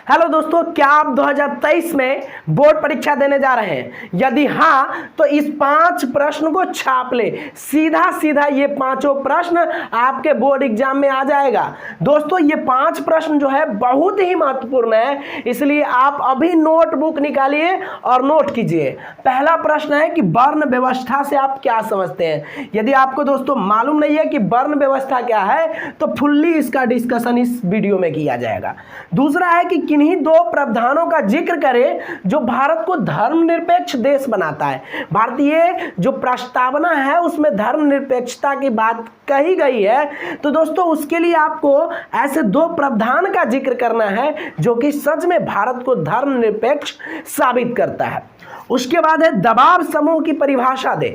Hello दोस्तों, क्या आप 2023 में बोर्ड परीक्षा देने जा रहे हैं? यदि हाँ, तो इस 5 प्रश्न को छाप ले। सीधा सीधा ये पांचों प्रश्न आपके बोर्ड एग्जाम में आ जाएगा। दोस्तों, ये 5 प्रश्न जो है बहुत ही महत्वपूर्ण है, इसलिए आप अभी नोटबुक निकालिए और नोट कीजिए। पहला प्रश्न है कि वर्ण व्यवस्था से आप क्या समझते हैं। यदि आपको दोस्तों मालूम नहीं है कि वर्ण व्यवस्था क्या है, तो फुल्ली इसका डिस्कशन इस वीडियो में किया जाएगा। दूसरा है कि किन्हीं 2 प्रावधानों का जिक्र करें जो भारत को धर्मनिरपेक्ष देश बनाता है। भारतीय जो प्रस्तावना है उसमें धर्मनिरपेक्षता की बात कही गई है, तो दोस्तों उसके लिए आपको ऐसे 2 प्रावधान का जिक्र करना है जो कि सच में भारत को धर्मनिरपेक्ष साबित करता है। उसके बाद है दबाव समूह की परिभाषा दे।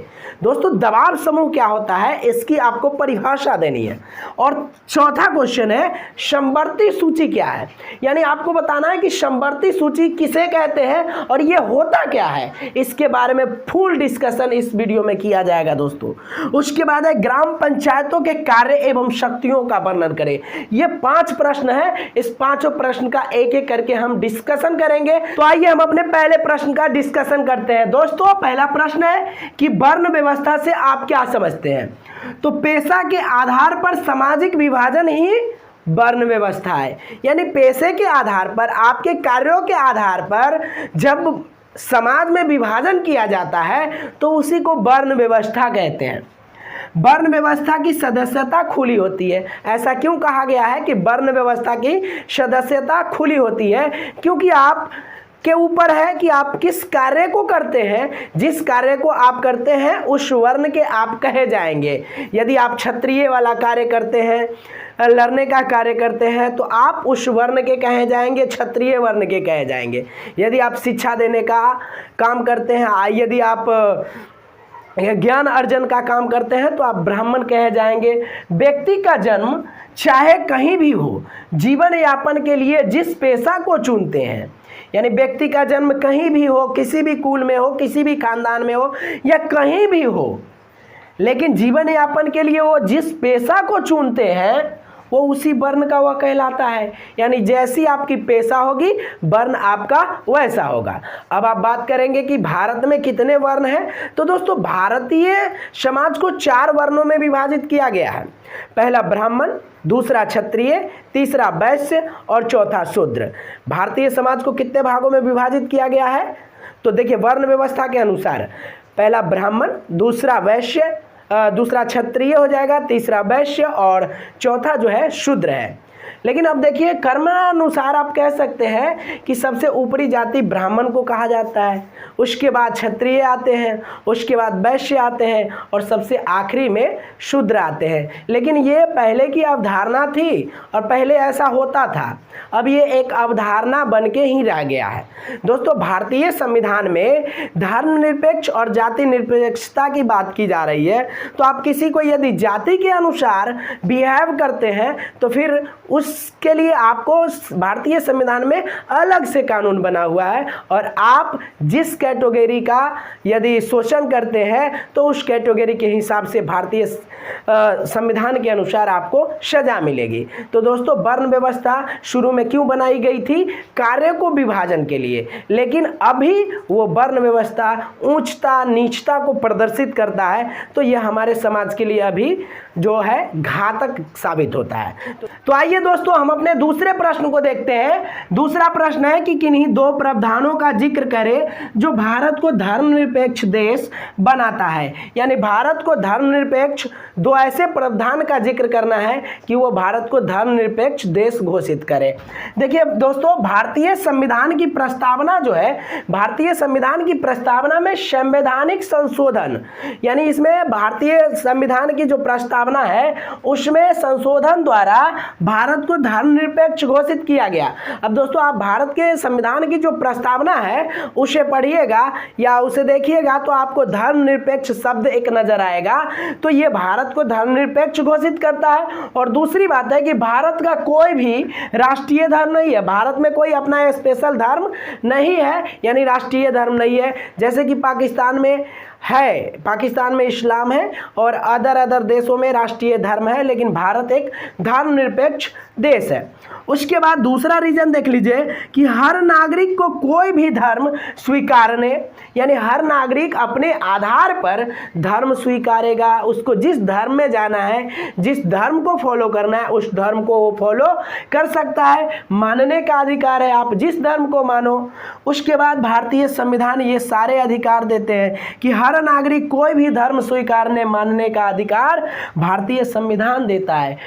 दोस्तों, दबाव समूह क्या होता है इसकी आपको परिभाषा देनी है। और चौथा क्वेश्चन है समवर्ती सूची क्या है, यानी आपको बताना है कि समवर्ती सूची किसे कहते हैं और ये होता क्या है। इसके बारे में फुल डिस्कशन इस वीडियो में किया जाएगा दोस्तों। उसके बाद है ग्राम पंचायतों के कार्य एवं शक्तियों का वर्णन करें। ये 5 प्रश्न है, इस 5 प्रश्न का एक एक करके हम डिस्कशन करेंगे। तो आइए हम अपने पहले प्रश्न का डिस्कशन करते हैं। दोस्तों, पहला प्रश्न है कि वर्ण व्यवस्था से आप क्या समझते हैं। तो पेशा के आधार पर सामाजिक विभाजन ही वर्ण व्यवस्था है, यानी पेशे के आधार पर, आपके कार्यों के आधार पर जब समाज में विभाजन किया जाता है तो उसी को वर्ण व्यवस्था कहते हैं। वर्ण व्यवस्था की सदस्यता खुली होती है। ऐसा क्यों कहा गया है कि वर्ण व्यवस्था की सदस्यता खुली होती है? क्योंकि आप के ऊपर है कि आप किस कार्य को करते हैं। जिस कार्य को आप करते हैं उस वर्ण के आप कहे जाएंगे। यदि आप क्षत्रिय वाला कार्य करते हैं, लड़ने का कार्य करते हैं, तो आप उस वर्ण के कहे जाएंगे, क्षत्रिय वर्ण के कहे जाएंगे। यदि आप शिक्षा देने का काम करते हैं, यदि आप ज्ञान अर्जन का काम करते हैं, तो आप ब्राह्मण कहे जाएंगे। व्यक्ति का जन्म चाहे कहीं भी हो, जीवन यापन के लिए जिस पेशा को चुनते हैं, यानी व्यक्ति का जन्म कहीं भी हो, किसी भी कुल में हो, किसी भी खानदान में हो या कहीं भी हो, लेकिन जीवन यापन के लिए वो जिस पेशा को चुनते हैं वो उसी वर्ण का वह कहलाता है। यानी जैसी आपकी पेशा होगी वर्ण आपका वैसा होगा। अब आप बात करेंगे कि भारत में कितने वर्ण हैं। तो दोस्तों, भारतीय समाज को 4 वर्णों में विभाजित किया गया है। पहला ब्राह्मण, दूसरा क्षत्रिय, तीसरा वैश्य और चौथा शूद्र। भारतीय समाज को कितने भागों में विभाजित किया गया है? तो देखिए, वर्ण व्यवस्था के अनुसार पहला ब्राह्मण, दूसरा वैश्य, दूसरा क्षत्रिय हो जाएगा, तीसरा वैश्य और चौथा जो है शूद्र है। लेकिन अब देखिए, कर्मानुसार आप कह सकते हैं कि सबसे ऊपरी जाति ब्राह्मण को कहा जाता है, उसके बाद क्षत्रिय आते हैं, उसके बाद वैश्य आते हैं और सबसे आखिरी में शूद्र आते हैं। लेकिन ये पहले की अवधारणा थी और पहले ऐसा होता था, अब ये एक अवधारणा बन के ही रह गया है। दोस्तों, भारतीय संविधान में धर्मनिरपेक्ष और जाति निरपेक्षता की बात की जा रही है। तो आप किसी को यदि जाति के अनुसार बिहेव करते हैं तो फिर उसके लिए आपको भारतीय संविधान में अलग से कानून बना हुआ है, और आप जिस कैटेगरी का यदि शोषण करते हैं तो उस कैटेगरी के हिसाब से भारतीय संविधान के अनुसार आपको सजा मिलेगी। तो दोस्तों, वर्ण व्यवस्था शुरू में क्यों बनाई गई थी? कार्य को विभाजन के लिए। लेकिन अभी वो वर्ण व्यवस्था ऊंचता नीचता को प्रदर्शित करता है, तो यह हमारे समाज के लिए अभी जो है घातक साबित होता है। तो आइए दोस्तों, हम अपने दूसरे प्रश्न को देखते हैं। दूसरा प्रश्न है कि किन्हीं 2 प्रावधानों का जिक्र करें जो भारत को धर्मनिरपेक्ष देश बनाता है। यानी भारत को धर्मनिरपेक्ष 2 ऐसे प्रावधान का जिक्र करना है कि वो भारत को धर्मनिरपेक्ष देश घोषित करे। देखिए दोस्तों, भारतीय संविधान की प्रस्तावना जो है, भारतीय संविधान की प्रस्तावना में संवैधानिक संशोधन, यानी इसमें भारतीय संविधान की जो प्रस्तावना है उसमें संशोधन द्वारा भारत को धर्मनिरपेक्ष घोषित किया गया। अब दोस्तों, आप भारत के संविधान की जो प्रस्तावना है उसे पढ़िएगा या उसे देखिएगा तो आपको धर्मनिरपेक्ष शब्द एक नजर आएगा। तो ये भारत को धर्मनिरपेक्ष घोषित करता है। और दूसरी बात है कि भारत का कोई भी राष्ट्रीय धर्म नहीं है, भारत में कोई अपना स्पेशल धर्म नहीं है, यानी राष्ट्रीय धर्म नहीं है। जैसे कि पाकिस्तान में है, पाकिस्तान में इस्लाम है और अदर देशों में राष्ट्रीय धर्म है, लेकिन भारत एक धर्मनिरपेक्ष देश है। उसके बाद दूसरा रीजन देख लीजिए कि हर नागरिक को कोई भी धर्म स्वीकारने, यानी हर नागरिक अपने आधार पर धर्म स्वीकारेगा, उसको जिस धर्म में जाना है, जिस धर्म को फॉलो करना है उस धर्म को वो फॉलो कर सकता है, मानने का अधिकार है, आप जिस धर्म को मानो। उसके बाद भारतीय संविधान ये सारे अधिकार देते हैं कि हर नागरिक कोई भी धर्म स्वीकारने मानने का अधिकार भारतीय संविधान देता है।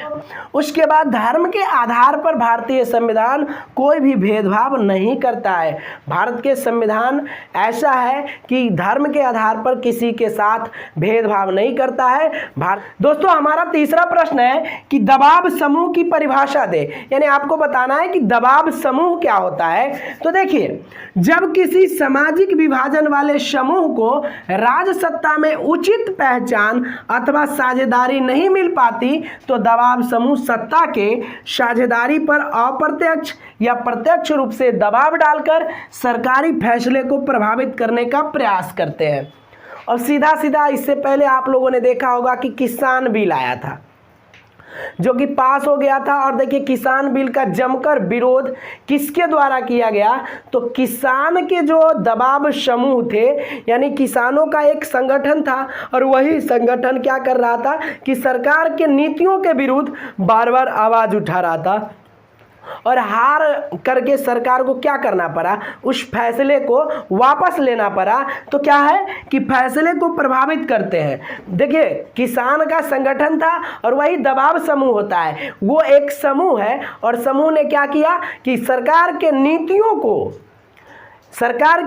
उसके बाद धर्म के आधार पर भारतीय संविधान कोई भी भेदभाव नहीं करता है। भारत के संविधान ऐसा है कि धर्म के आधार पर किसी के साथ भेदभाव नहीं करता है। दोस्तों हमारा तीसरा प्रश्न है कि दबाव समूह की परिभाषा दे, यानी आपको बताना है कि दबाव समूह क्या होता है। तो देखिए, जब किसी सामाजिक विभाजन वाले समूह को राजसत्ता में उचित पहचान अथवा साझेदारी नहीं मिल पाती तो दबाव समूह सत्ता के साझेदारी पर अप्रत्यक्ष या प्रत्यक्ष रूप से दबाव डालकर सरकारी फैसले को प्रभावित करने का प्रयास करते हैं। और सीधा सीधा इससे पहले आप लोगों ने देखा होगा कि किसान बिल आया था जो कि पास हो गया था। और देखिए किसान बिल का जमकर विरोध किसके द्वारा किया गया, तो किसान के जो दबाव समूह थे, यानी किसानों का एक संगठन था और वही संगठन क्या कर रहा था कि सरकार के नीतियों के विरुद्ध बार बार आवाज उठा रहा था और हार करके सरकार को क्या करना पड़ा, उस फैसले को वापस लेना पड़ा। तो क्या है कि फैसले को प्रभावित करते हैं। देखिए किसान का संगठन था और वही दबाव समूह होता है, वो एक समूह है और समूह ने क्या किया कि सरकार के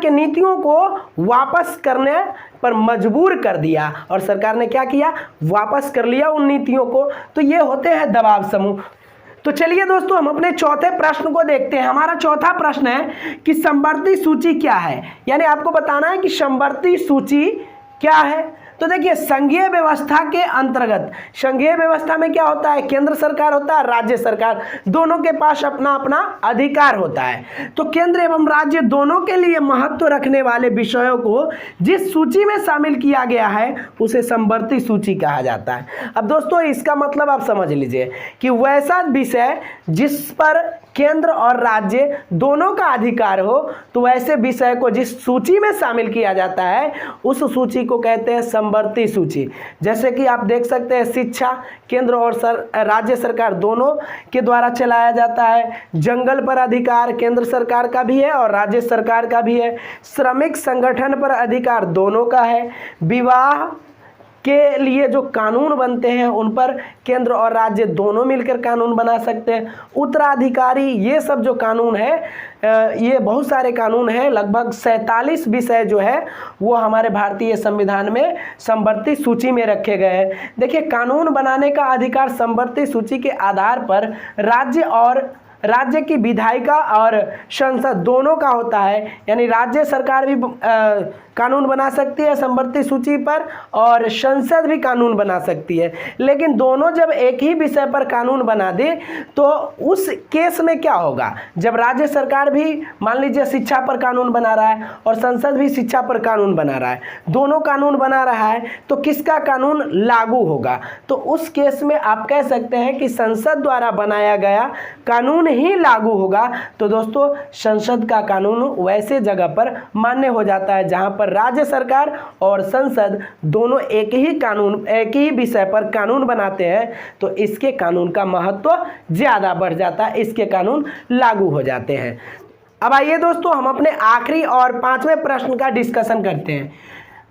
नीतियों को वापस करने पर मजबूर कर दिया और सरकार ने क्या किया, वापस कर लिया उन नीतियों को। तो ये होते हैं दबाव समूह। तो चलिए दोस्तों हम अपने चौथे प्रश्न को देखते हैं। हमारा चौथा प्रश्न है कि समवर्ती सूची क्या है, यानी आपको बताना है कि समवर्ती सूची क्या है। तो देखिए संघीय व्यवस्था के अंतर्गत, संघीय व्यवस्था में क्या होता है, केंद्र सरकार होता है, राज्य सरकार, दोनों के पास अपना अपना अधिकार होता है। तो केंद्र एवं राज्य दोनों के लिए महत्व रखने वाले विषयों को जिस सूची में शामिल किया गया है उसे समवर्ती सूची कहा जाता है। अब दोस्तों इसका मतलब आप समझ लीजिए कि वैसा विषय जिस पर केंद्र और राज्य दोनों का अधिकार हो, तो वैसे विषय को जिस सूची में शामिल किया जाता है उस सूची को कहते हैं समवर्ती सूची। जैसे कि आप देख सकते हैं शिक्षा केंद्र और राज्य सरकार दोनों के द्वारा चलाया जाता है। जंगल पर अधिकार केंद्र सरकार का भी है और राज्य सरकार का भी है। श्रमिक संगठन पर अधिकार दोनों का है। विवाह के लिए जो कानून बनते हैं उन पर केंद्र और राज्य दोनों मिलकर कानून बना सकते हैं। उत्तराधिकारी, ये सब जो कानून है, ये बहुत सारे कानून हैं, लगभग 47 विषय जो है वो हमारे भारतीय संविधान में समवर्ती सूची में रखे गए हैं। देखिए कानून बनाने का अधिकार समवर्ती सूची के आधार पर राज्य की विधायिका और संसद दोनों का होता है, यानी राज्य सरकार भी कानून बना सकती है समवर्ती सूची पर और संसद भी कानून बना सकती है। लेकिन दोनों जब एक ही विषय पर कानून बना दे तो उस केस में क्या होगा, जब राज्य सरकार भी मान लीजिए शिक्षा पर कानून बना रहा है और संसद भी शिक्षा पर कानून बना रहा है, दोनों कानून बना रहा है, तो किसका कानून लागू होगा, तो उस केस में आप कह सकते हैं कि संसद द्वारा बनाया गया कानून ही लागू होगा। तो दोस्तों संसद का कानून वैसे जगह पर मान्य हो जाता है जहां पर राज्य सरकार और संसद दोनों एक ही विषय पर कानून बनाते हैं, तो इसके कानून का महत्व ज्यादा बढ़ जाता है, इसके कानून लागू हो जाते हैं। अब आइए दोस्तों हम अपने आखिरी और 5वें प्रश्न का डिस्कशन करते हैं।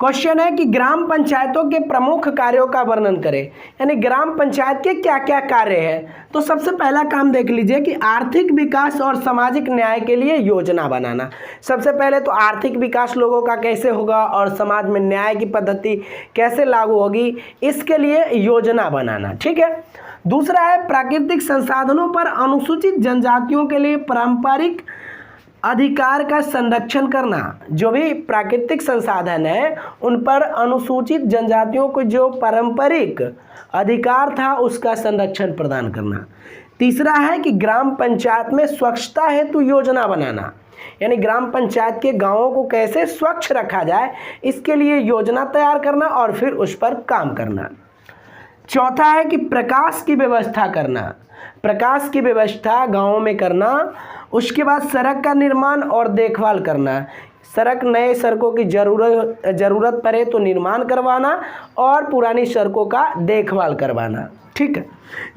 क्वेश्चन है कि ग्राम पंचायतों के प्रमुख कार्यों का वर्णन करें, यानी ग्राम पंचायत के क्या क्या कार्य हैं। तो सबसे पहला काम देख लीजिए कि आर्थिक विकास और सामाजिक न्याय के लिए योजना बनाना। सबसे पहले तो आर्थिक विकास लोगों का कैसे होगा और समाज में न्याय की पद्धति कैसे लागू होगी, इसके लिए योजना बनाना, ठीक है। दूसरा है प्राकृतिक संसाधनों पर अनुसूचित जनजातियों के लिए पारंपरिक अधिकार का संरक्षण करना। जो भी प्राकृतिक संसाधन है उन पर अनुसूचित जनजातियों को जो पारंपरिक अधिकार था उसका संरक्षण प्रदान करना। तीसरा है कि ग्राम पंचायत में स्वच्छता हेतु योजना बनाना, यानी ग्राम पंचायत के गांवों को कैसे स्वच्छ रखा जाए इसके लिए योजना तैयार करना और फिर उस पर काम करना। चौथा है कि प्रकाश की व्यवस्था करना, प्रकाश की व्यवस्था गाँव में करना। उसके बाद सड़क का निर्माण और देखभाल करना, सड़क नए सड़कों की ज़रूरत पड़े तो निर्माण करवाना और पुरानी सड़कों का देखभाल करवाना। ठीक है।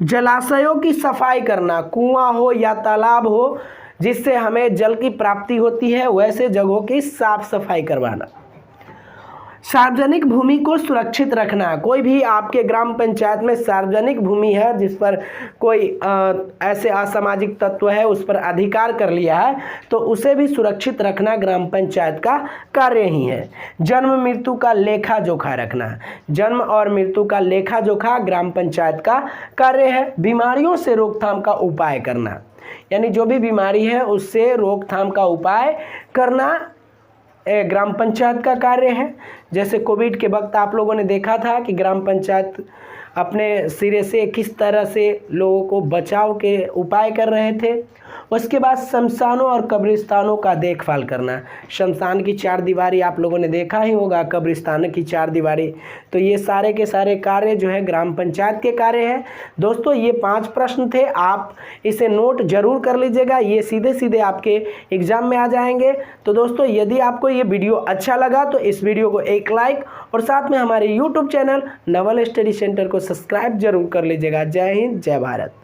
जलाशयों की सफाई करना, कुआं हो या तालाब हो जिससे हमें जल की प्राप्ति होती है वैसे जगहों की साफ सफाई करवाना। सार्वजनिक भूमि को सुरक्षित रखना, कोई भी आपके ग्राम पंचायत में सार्वजनिक भूमि है जिस पर कोई ऐसे असामाजिक तत्व है उस पर अधिकार कर लिया है तो उसे भी सुरक्षित रखना ग्राम पंचायत का कार्य ही है। जन्म मृत्यु का लेखा जोखा रखना, जन्म और मृत्यु का लेखा जोखा ग्राम पंचायत का कार्य है। बीमारियों से रोकथाम का उपाय करना, यानी जो भी बीमारी है उससे रोकथाम का उपाय करना ग्राम पंचायत का कार्य है। जैसे कोविड के वक्त आप लोगों ने देखा था कि ग्राम पंचायत अपने सिरे से किस तरह से लोगों को बचाव के उपाय कर रहे थे। उसके बाद शमशानों और कब्रिस्तानों का देखभाल करना, शमशान की चारदीवारी आप लोगों ने देखा ही होगा, कब्रिस्तान की चारदीवारी, तो ये सारे के सारे कार्य जो है ग्राम पंचायत के कार्य हैं। दोस्तों ये 5 प्रश्न थे, आप इसे नोट जरूर कर लीजिएगा, ये सीधे सीधे आपके एग्जाम में आ जाएंगे। तो दोस्तों यदि आपको ये वीडियो अच्छा लगा तो इस वीडियो को एक लाइक और साथ में हमारे YouTube channel Naval study centre को सब्सक्राइब जरूर कर लीजिएगा। जय हिंद, जय भारत।